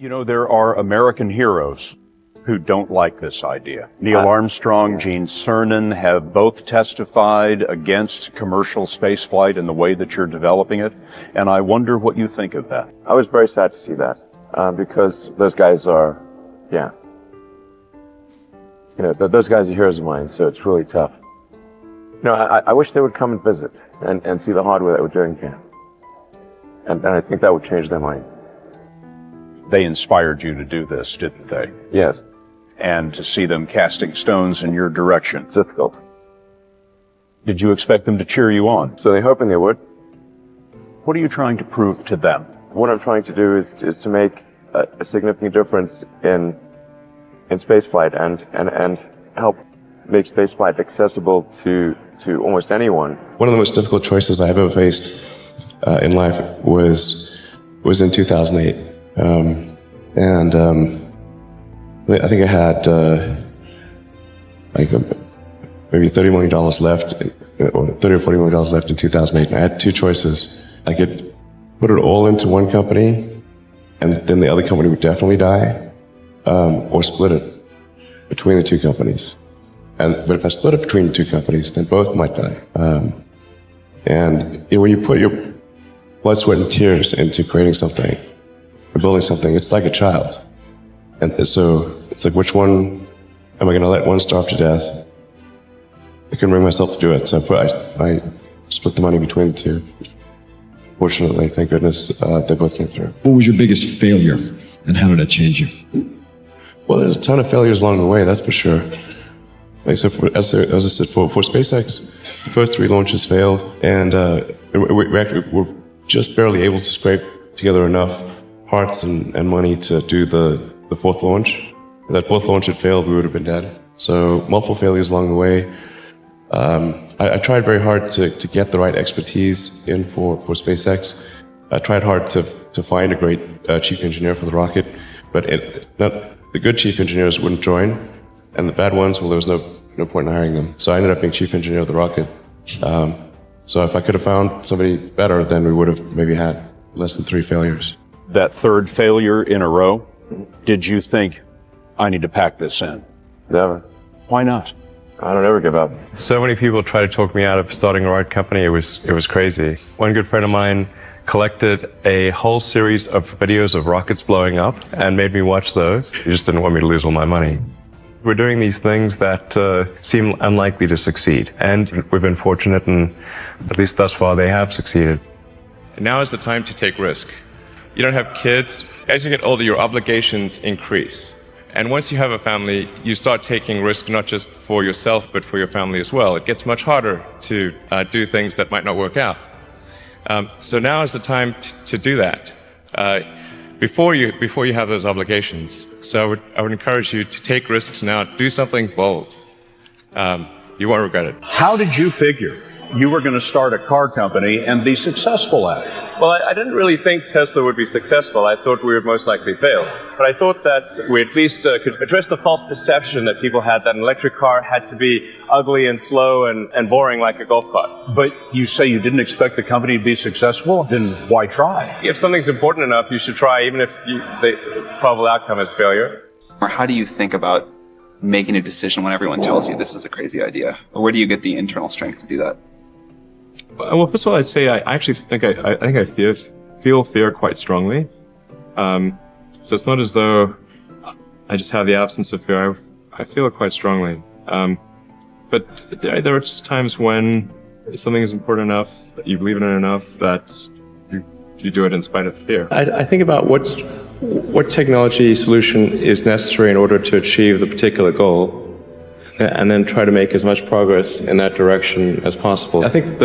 You know, there are American heroes who don't like this idea. Neil Armstrong, Gene Cernan have both testified against commercial spaceflight and the way that you're developing it, and I wonder what you think of that. I was very sad to see that, because those guys are, those guys are heroes of mine, so it's really tough. I wish they would come and visit and see the hardware that we're doing here. And I think that would change their mind. They inspired you to do this, didn't they? Yes. And to see them casting stones in your direction. It's difficult. Did you expect them to cheer you on? So they're hoping they would. What are you trying to prove to them? What I'm trying to do is to make a significant difference in spaceflight and help make spaceflight accessible to almost anyone. One of the most difficult choices I have ever faced in life was in 2008. I think I had maybe $30 million left, or $30 or $40 million left in 2008. And I had two choices. I could put it all into one company, and then the other company would definitely die, or split it between the two companies. But if I split it between the two companies, then both might die. When you put your blood, sweat, and tears into creating something, or building something, it's like a child. And so it's like, which one am I going to let one starve to death? I couldn't bring myself to do it, so I split the money between the two. Fortunately, thank goodness, they both came through. What was your biggest failure, and how did that change you? Well, there's a ton of failures along the way, that's for sure. As I said, for SpaceX, the first 3 launches failed, and we actually were just barely able to scrape together enough parts and money to do the 4th launch. If that 4th launch had failed, we would have been dead. So multiple failures along the way. I tried very hard to get the right expertise in for SpaceX. I tried hard to find a great chief engineer for the rocket, but the good chief engineers wouldn't join, and the bad ones, well, there was no point in hiring them. So I ended up being chief engineer of the rocket. So if I could have found somebody better, then we would have maybe had less than 3 failures. That 3rd failure in a row, did you think, I need to pack this in? Never. Why not? I don't ever give up. So many people tried to talk me out of starting a rocket company. It was crazy. One good friend of mine collected a whole series of videos of rockets blowing up and made me watch those. He just didn't want me to lose all my money. We're doing these things that seem unlikely to succeed, and we've been fortunate, and at least thus far they have succeeded. Now is the time to take risk. You don't have kids. As you get older, your obligations increase. And once you have a family, you start taking risk not just for yourself, but for your family as well. It gets much harder to do things that might not work out. So now is the time to do that before you have those obligations. So I would encourage you to take risks now. Do something bold. You won't regret it. How did you figure you were going to start a car company and be successful at it? Well, I didn't really think Tesla would be successful. I thought we would most likely fail. But I thought that we at least could address the false perception that people had that an electric car had to be ugly and slow and boring like a golf cart. But you say you didn't expect the company to be successful, then why try? If something's important enough, you should try, even if the probable outcome is failure. Or how do you think about making a decision when everyone tells you this is a crazy idea? Or where do you get the internal strength to do that? Well, first of all, I'd say I actually think I feel fear quite strongly. So it's not as though I just have the absence of fear. I feel it quite strongly. But there are just times when something is important enough, that you believe in it enough, that you do it in spite of the fear. I think about what technology solution is necessary in order to achieve the particular goal, and then try to make as much progress in that direction as possible. I think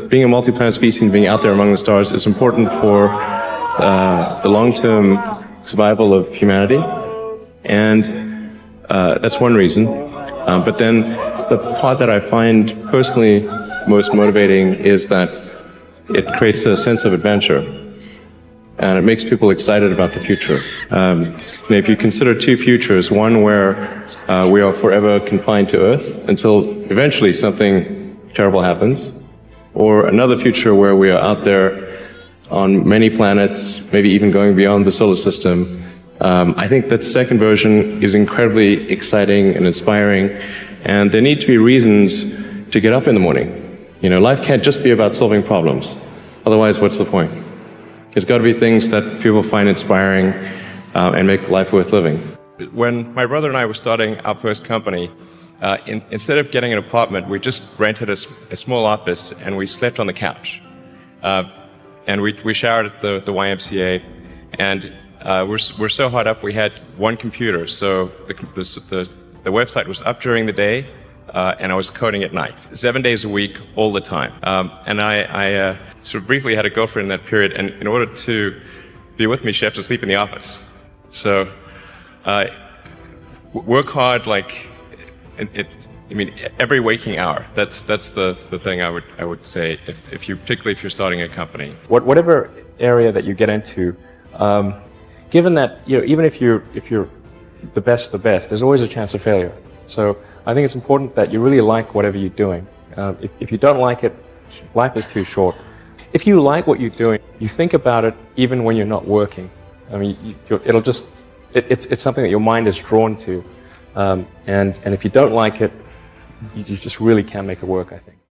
being a multi-planet species and being out there among the stars is important for the long-term survival of humanity, and that's one reason. But then the part that I find personally most motivating is that it creates a sense of adventure, and it makes people excited about the future. If you consider 2 futures, one where we are forever confined to Earth until eventually something terrible happens, or another future where we are out there on many planets, maybe even going beyond the solar system, I think that second version is incredibly exciting and inspiring, and there need to be reasons to get up in the morning. You know, life can't just be about solving problems. Otherwise, what's the point? There's got to be things that people find inspiring and make life worth living. When my brother and I were starting our first company, instead of getting an apartment, we just rented a small office and we slept on the couch. And we showered at the YMCA, and we're so hot up we had one computer, so the website was up during the day, and I was coding at night, 7 days a week, all the time. And I sort of briefly had a girlfriend in that period, and in order to be with me, she had to sleep in the office. So work hard, like I mean, every waking hour. That's the thing I would say particularly if you're starting a company. Whatever area that you get into, given that even if you're the best, there's always a chance of failure. So I think it's important that you really like whatever you're doing. If you don't like it, life is too short. If you like what you're doing, you think about it even when you're not working. I mean, it's something that your mind is drawn to. And if you don't like it, you just really can't make it work, I think.